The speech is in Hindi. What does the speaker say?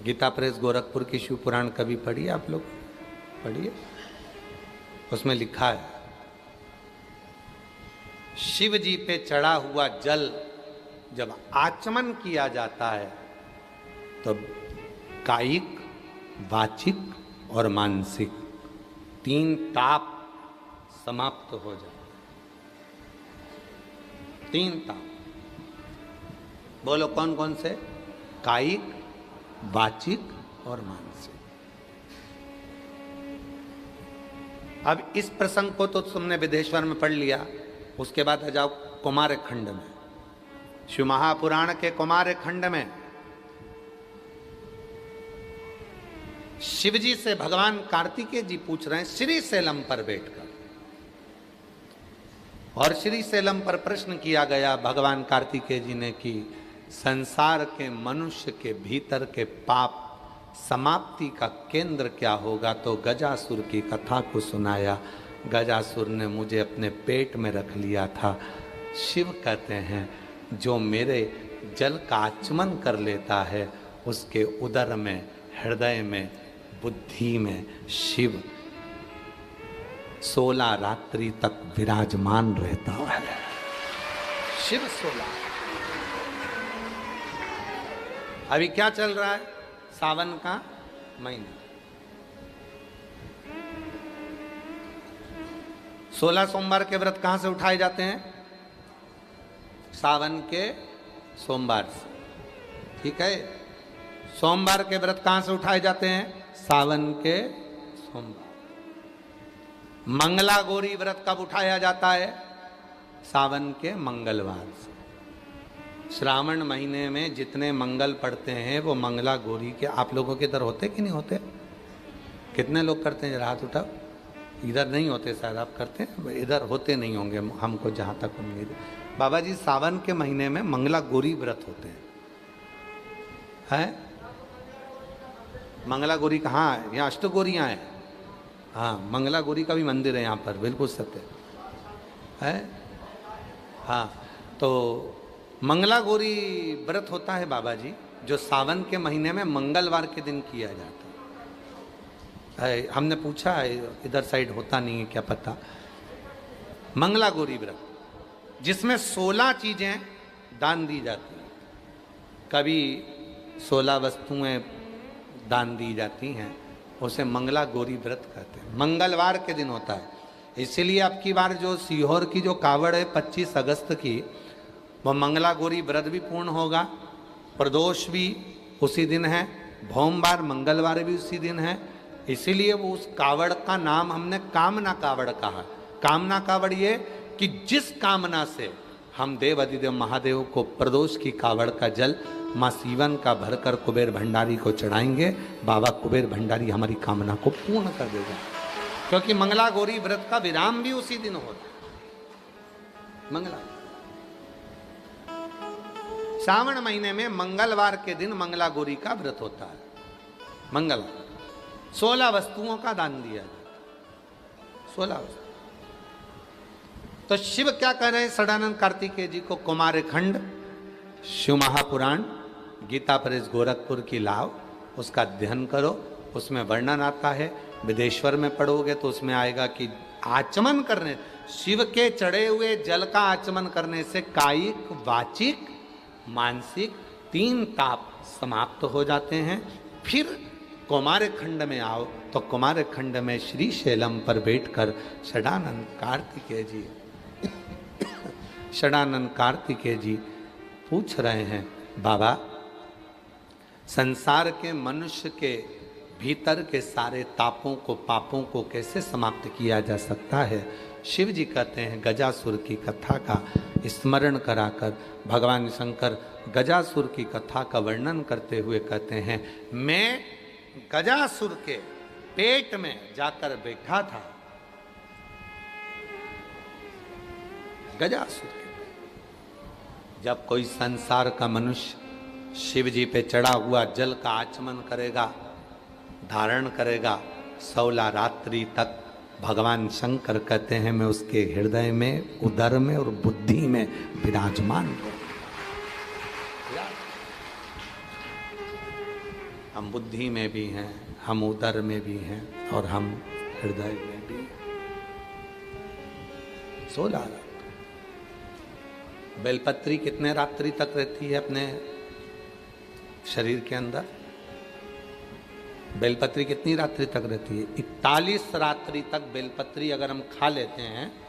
गीता प्रेस गोरखपुर की शिव पुराण कभी पढ़िए आप लोग? पढ़िए, उसमें लिखा है शिव जी पे चढ़ा हुआ जल जब आचमन किया जाता है तो कायिक, वाचिक और मानसिक 3 ताप समाप्त हो जाए। 3 ताप, बोलो कौन कौन से? कायिक, वाचिक और मानसिक। अब इस प्रसंग को तो तुमने विदेश्वर में पढ़ लिया, उसके बाद आ जाओ कुमार खंड में। शिव महापुराण के कुमार खंड में शिवजी से भगवान कार्तिकेय जी पूछ रहे हैं श्री शैलम पर बैठकर, और श्री शैलम पर प्रश्न किया गया भगवान कार्तिकेय जी ने कि संसार के मनुष्य के भीतर के पाप समाप्ति का केंद्र क्या होगा, तो गजासुर की कथा को सुनाया। गजासुर ने मुझे अपने पेट में रख लिया था। शिव कहते हैं जो मेरे जल का आचमन कर लेता है उसके उदर में, हृदय में, बुद्धि में शिव 16 रात्रि तक विराजमान रहता है। शिव 16। अभी क्या चल रहा है? सावन का महीना, 16 सोमवार के व्रत कहां से उठाए जाते हैं? सावन के सोमवार से, ठीक है। सोमवार के व्रत कहां से उठाए जाते हैं? सावन के सोमवार। मंगला गौरी व्रत कब उठाया जाता है? सावन के मंगलवार से। श्रावण महीने में जितने मंगल पड़ते हैं वो मंगला गौरी के। आप लोगों के इधर होते कि नहीं होते? कितने लोग करते हैं? जरा हाथ उठाओ। इधर नहीं होते, शायद आप करते हैं, इधर होते नहीं होंगे हमको जहाँ तक उम्मीद है। बाबा जी सावन के महीने में मंगला गौरी व्रत होते हैं। मंगला गौरी कहाँ है? यहाँ अष्टगौरियाँ हैं। हाँ, मंगला गौरी का भी मंदिर है यहाँ पर, बिल्कुल सत्य है। हाँ, तो मंगला गौरी व्रत होता है बाबा जी, जो सावन के महीने में मंगलवार के दिन किया जाता है। हमने पूछा है, इधर साइड होता नहीं है, क्या पता। मंगला गौरी व्रत जिसमें 16 चीजें दान दी जाती हैं। कभी 16 वस्तुएं दान दी जाती हैं, उसे मंगला गौरी व्रत कहते हैं। मंगलवार के दिन होता है। इसीलिए अब की बार जो सीहोर की जो कावड़ है 25 अगस्त की, वह मंगला गौरी व्रत भी पूर्ण होगा। प्रदोष भी उसी दिन है, भोमवार मंगलवार भी उसी दिन है। इसीलिए वो उस कावड़ का नाम हमने कामना कावड़ कहा। कामना कावड़ ये कि जिस कामना से हम देव अधिदेव महादेव को प्रदोष की कावड़ का जल माँ सीवन का भरकर कुबेर भंडारी को चढ़ाएंगे, बाबा कुबेर भंडारी हमारी कामना को पूर्ण कर देगा। क्योंकि मंगला गौरी व्रत का विराम भी उसी दिन होता है। मंगला श्रावण महीने में मंगलवार के दिन मंगला गौरी का व्रत होता है। मंगलवार 16 वस्तुओं का दान दिया जाता। 16 वस्तु। तो शिव क्या कह रहे हैं सदानंद कार्तिकेय जी को? कुमार खंड शिव महापुराण गीता प्रेस गोरखपुर की लाओ, उसका अध्ययन करो। उसमें वर्णन आता है। विदेश्वर में पढ़ोगे तो उसमें आएगा कि आचमन करने, शिव के चढ़े हुए जल का आचमन करने से कायिक, वाचिक, मानसिक 3 ताप समाप्त हो जाते हैं। फिर कुमार खंड में आओ तो कुमार खंड में श्री शैलम पर बैठकर सदानंद कार्तिकेय जी पूछ रहे हैं, बाबा संसार के मनुष्य के भीतर के सारे तापों को, पापों को कैसे समाप्त किया जा सकता है? शिव जी कहते हैं, गजासुर की कथा का स्मरण कराकर भगवान शंकर गजासुर की कथा का वर्णन करते हुए कहते हैं, मैं गजासुर के पेट में जाकर बैठा था। गजासुर के जब कोई संसार का मनुष्य शिव जी पे चढ़ा हुआ जल का आचमन करेगा, धारण करेगा, 16 रात्रि तक भगवान शंकर कहते हैं मैं उसके हृदय में, उदर में और बुद्धि में विराजमान हूं। हम बुद्धि में भी हैं, हम उदर में भी हैं और हम हृदय में भी हैं। 16 रात। बेलपत्री कितने रात्रि तक रहती है अपने शरीर के अंदर? बेलपत्री कितनी रात्रि तक रहती है? 41 रात्रि तक बेलपत्री अगर हम खा लेते हैं